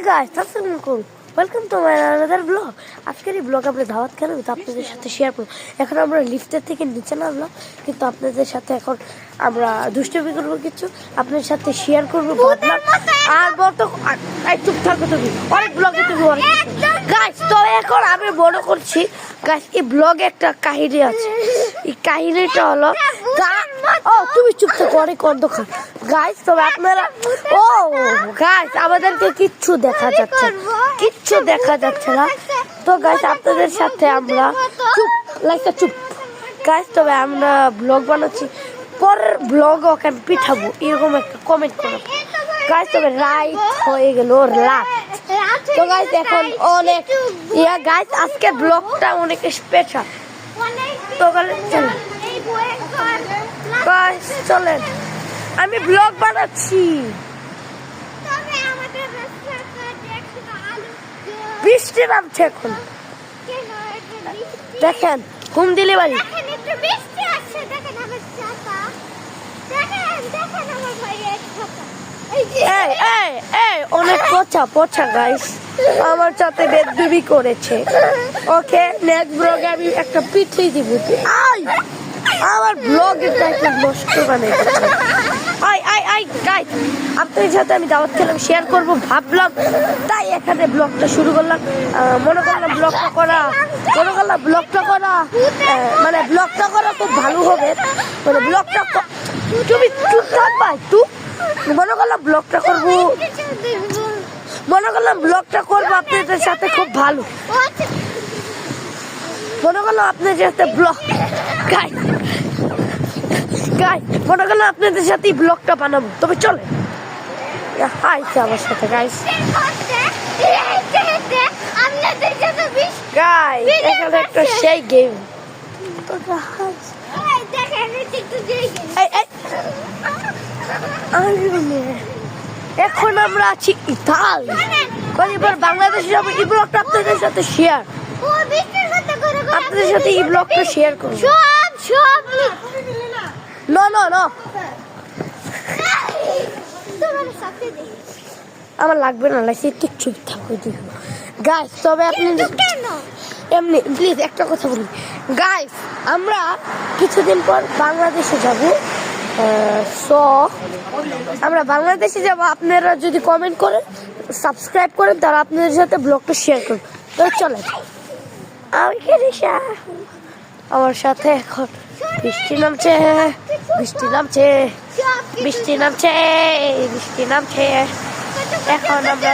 Guys, আসসালামু আলাইকুম, welcome to my another blog. আজকের এই ব্লগ আমরা দাওয়াত খেলাম, তো আপনাদের সাথে শেয়ার করবো। এখন আমরা লিফটের থেকে নিচে নামলাম, কিন্তু আপনাদের সাথে এখন আমরা দুষ্টুমি করবো, কিছু আপনাদের সাথে শেয়ার করবো ভাবলাম। আর বলতো চুপ থাকো তুমি, অনেক ব্লগে তুমি অনেক গাইস। তো এখন আমি মনে করছি গাইস, এই ব্লগে একটা কাহিনী আছে। এই কাহিনীটা হলো ও তুমি চুপ থাকো, অনেক অন্ধকার গাইস। তবে আপনারা গাইস আমাদেরকে কিচ্ছু দেখা যাচ্ছে না। তো গাইস আপনাদের সাথে আমরা চুপ গাইস। তবে আমরা ব্লগ বানাচ্ছি, পরের ব্লগ ওখানে পিঠাবো, এরকম একটা কমেন্ট করো গাইস। তবে রাইট হয়ে গেল রাত। তো গাইস এখন অনেক গাইস, আজকে ব্লগটা অনেক স্পেশাল। তো গাইস চলেন, আমি ব্লগ বানাচ্ছি। বৃষ্টি নামছে এখন, দেখেন ঘুম দিলে বাড়ি। অনেক পচা গাইস, আমার সাথে বেদবি করেছে। ওকে, নেক্সট ব্লগে আমি একটা পিঠে দিব। আমার ব্লগের টাইটেল নষ্ট বানিয়েছে। গাইস আপনাদের সাথে আমি দাওয়াত খেলাম, শেয়ার করবো ভাবলাম, তাই এখানে ব্লগটা শুরু করলাম। মনে করলাম ব্লগটা করা মানে ব্লগটা করা খুব ভালো হবে। মানে ব্লগটা তুমি চুপ থাকবা একটু। মনে করলাম ব্লগটা করবো আপনাদের সাথে, খুব ভালো মনে করলাম আপনাদের সাথে ব্লগ মনে করলাম আপনাদের সাথে ব্লগটা বানাবো। তবে চলে আমার সাথে গাইস। এখানে একটা সেই গেম। এখন আমরা আছি ইতালি, এবার বাংলাদেশে যাবো। এই ব্লগটা আপনাদের সাথে শেয়ার, আপনাদের সাথে এই ব্লগটা শেয়ার করবো। না আমার লাগবে না, লাগছে একটু চুপ থাকো গাইস। তবে আপনি এমনি প্লিজ একটা কথা বলি গাইস, আমরা কিছুদিন পর বাংলাদেশে যাব। আমরা বাংলাদেশে যাব। আপনারা যদি কমেন্ট করেন, সাবস্ক্রাইব করেন, তারা আপনাদের সাথে ব্লগটা শেয়ার করুন। তো চলে আমার সাথে এখন বৃষ্টি নামছে। এখন আমরা